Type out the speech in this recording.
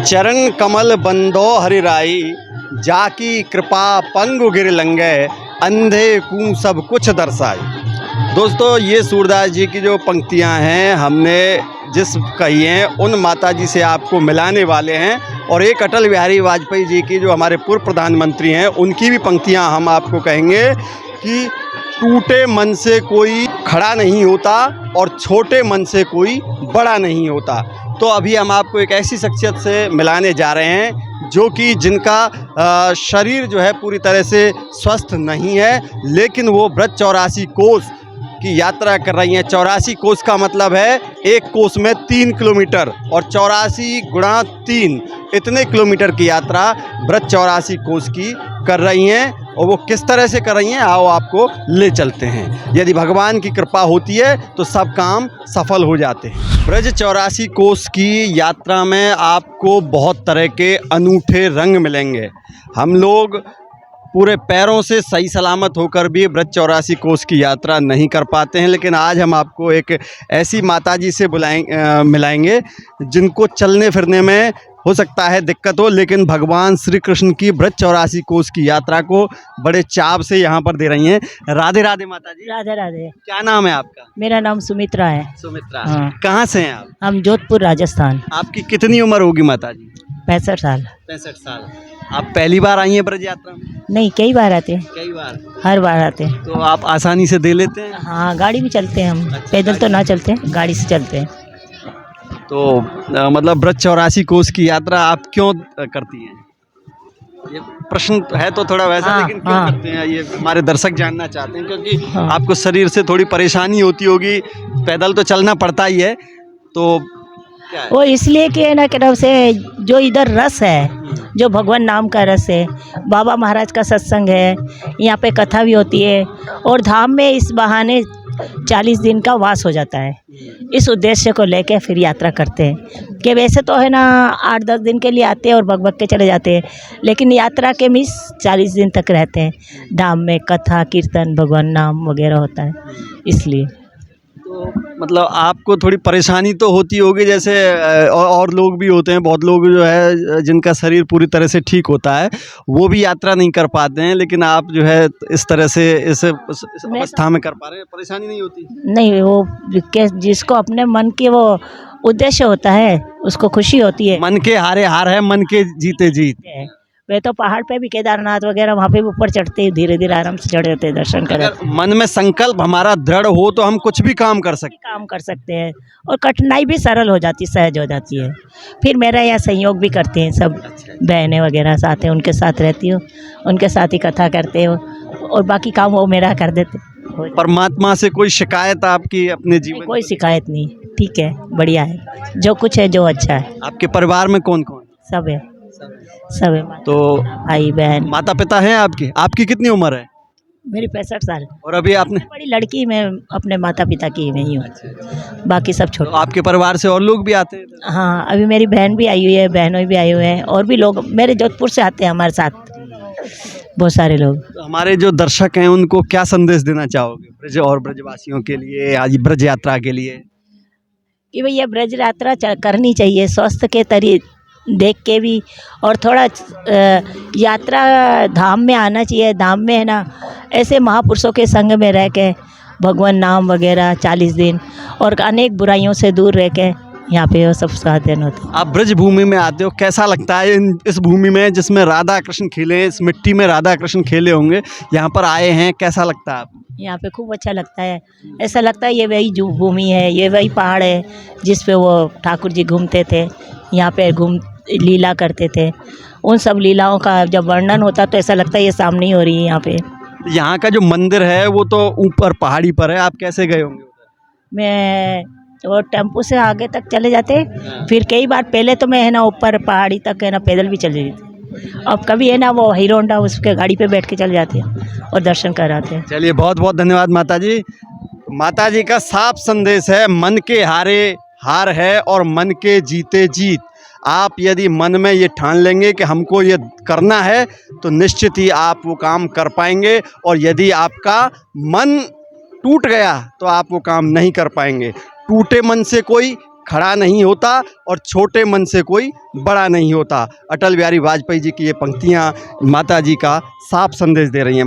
चरण कमल बंदो हरिराई, जाकी कृपा पंगु गिर लंगे, अंधे को सब कुछ दर्शाई। दोस्तों, ये सूरदास जी की जो पंक्तियां हैं हमने जिस कही हैं उन माता जी से आपको मिलाने वाले हैं। और एक अटल बिहारी वाजपेयी जी की जो हमारे पूर्व प्रधानमंत्री हैं उनकी भी पंक्तियां हम आपको कहेंगे कि टूटे मन से कोई खड़ा नहीं होता और छोटे मन से कोई बड़ा नहीं होता। तो अभी हम आपको एक ऐसी शख्सियत से मिलाने जा रहे हैं जो कि जिनका शरीर जो है पूरी तरह से स्वस्थ नहीं है, लेकिन वो ब्रज 84 कोस की यात्रा कर रही हैं। 84 कोस का मतलब है एक कोस में 3 किलोमीटर और 84 गुणा 3 इतने किलोमीटर की यात्रा ब्रज 84 कोस की कर रही हैं। और वो किस तरह से कर रही हैं आओ आपको ले चलते हैं। यदि भगवान की कृपा होती है तो सब काम सफल हो जाते हैं। ब्रज 84 कोस की यात्रा में आपको बहुत तरह के अनूठे रंग मिलेंगे। हम लोग पूरे पैरों से सही सलामत होकर भी ब्रज 84 कोस की यात्रा नहीं कर पाते हैं, लेकिन आज हम आपको एक ऐसी माताजी से मिलाएंगे जिनको चलने फिरने में हो सकता है दिक्कत हो, लेकिन भगवान श्री कृष्ण की ब्रज 84 कोस की यात्रा को बड़े चाव से यहाँ पर दे रही हैं। राधे राधे माता जी। राधे राधे। क्या नाम है आपका? मेरा नाम सुमित्रा है। सुमित्रा। हाँ। कहाँ से हैं आप? हम जोधपुर राजस्थान। आपकी कितनी उम्र होगी माता जी? 65 साल। 65 साल। आप पहली बार आई हैं ब्रज यात्रा में? नहीं, कई बार आते हैं। कई बार? हर बार आते हैं। तो आप आसानी से दे लेते हैं? हाँ, गाड़ी भी चलते हैं हम। पैदल तो ना चलते हैं, गाड़ी से चलते हैं। तो मतलब ब्रज 84 कोस की यात्रा आप क्यों करती हैं? ये प्रश्न है तो थोड़ा वैसा, हाँ, लेकिन क्यों हाँ। करते हैं ये हमारे दर्शक जानना चाहते हैं, क्योंकि हाँ। आपको शरीर से थोड़ी परेशानी होती होगी, पैदल तो चलना पड़ता ही है, तो क्या है? वो इसलिए कि है ना कि से जो इधर रस है, जो भगवान नाम का रस है, बाबा महाराज का सत्संग है, यहाँ पे कथा भी होती है और धाम में इस बहाने 40 दिन का वास हो जाता है। इस उद्देश्य को लेके फिर यात्रा करते हैं कि वैसे तो है ना 8-10 दिन के लिए आते हैं और भग के चले जाते हैं, लेकिन यात्रा के मिस 40 दिन तक रहते हैं। धाम में कथा कीर्तन भगवान नाम वगैरह होता है, इसलिए। तो मतलब आपको थोड़ी परेशानी तो होती होगी, जैसे और लोग भी होते हैं, बहुत लोग जो है जिनका शरीर पूरी तरह से ठीक होता है वो भी यात्रा नहीं कर पाते हैं, लेकिन आप जो है इस तरह से इस अवस्था में कर पा रहे हैं, परेशानी नहीं होती? नहीं, वो जिसको अपने मन के वो उद्देश्य होता है उसको खुशी होती है। मन के हारे हार है, मन के जीते जीत। वे तो पहाड़ पे भी केदारनाथ वगैरह वहाँ पे भी ऊपर चढ़ते हैं, धीरे धीरे आराम से चढ़ जाते हैं, दर्शन कर अगर मन में संकल्प हमारा दृढ़ हो तो हम कुछ भी काम कर सकते हैं और कठिनाई भी सरल हो जाती, सहज हो जाती है। फिर मेरा यहाँ सहयोग भी करते हैं सब। बहनें वगैरह साथ हैं, उनके साथ रहती हूँ, उनके साथ ही कथा करते हो और बाकी काम वो मेरा कर देते। परमात्मा से कोई शिकायत आपकी अपने जीवन? कोई शिकायत नहीं, ठीक है, बढ़िया है, जो कुछ है जो अच्छा है। आपके परिवार में कौन कौन? सब है, सब है। तो भाई बहन। माता पिता हैं आपके? आपकी कितनी उम्र है? मेरी 65 साल। और अभी आपने? बड़ी लड़की मैं अपने माता पिता की नहीं हूँ। बाकी सब छोटे। तो आपके परिवार से और लोग भी आते हैं? हाँ, अभी मेरी बहन भी आई हुई है, बहनों भी आई हुए हैं और भी लोग मेरे जोधपुर से आते हैं हमारे साथ, बहुत सारे लोग। तो हमारे जो दर्शक हैं उनको क्या संदेश देना चाहोगे ब्रज और ब्रजवासियों के लिए, आज ब्रज यात्रा के लिए? कि भैया ब्रज यात्रा करनी चाहिए, स्वास्थ्य के देख के भी, और थोड़ा यात्रा धाम में आना चाहिए। धाम में है ना ऐसे महापुरुषों के संग में रह के भगवान नाम वगैरह 40 दिन और अनेक बुराइयों से दूर रह के यहाँ पे वो सब साधन होते हैं। आप ब्रज भूमि में आते हो, कैसा लगता है इस भूमि में जिसमें राधा कृष्ण खेले, इस मिट्टी में राधा कृष्ण खेले होंगे, यहाँ पर आए हैं, कैसा लगता है आपको? यहाँ पे खूब अच्छा लगता है। ऐसा लगता है ये वही जो भूमि है, ये वही पहाड़ है जिस पे वो ठाकुर जी घूमते थे, यहाँ पे लीला करते थे। उन सब लीलाओं का जब वर्णन होता तो ऐसा लगता है ये सामने ही हो रही है यहाँ पे। यहाँ का जो मंदिर है वो तो ऊपर पहाड़ी पर है, आप कैसे गए होंगे? मैं वो टेम्पो से आगे तक चले जाते, फिर कई बार पहले तो मैं है ना ऊपर पहाड़ी तक है ना पैदल भी चले जाते, अब कभी है ना वो हीरो होंडा उसके गाड़ी पे बैठ के चले जाते हैं और दर्शन कराते हैं। चलिए, बहुत बहुत धन्यवाद माता जी। माता जी का साफ संदेश है, मन के हारे हार है और मन के जीते जीत। आप यदि मन में ये ठान लेंगे कि हमको ये करना है तो निश्चित ही आप वो काम कर पाएंगे, और यदि आपका मन टूट गया तो आप वो काम नहीं कर पाएंगे। टूटे मन से कोई खड़ा नहीं होता और छोटे मन से कोई बड़ा नहीं होता। अटल बिहारी वाजपेयी जी की ये पंक्तियाँ माता जी का साफ संदेश दे रही हैं।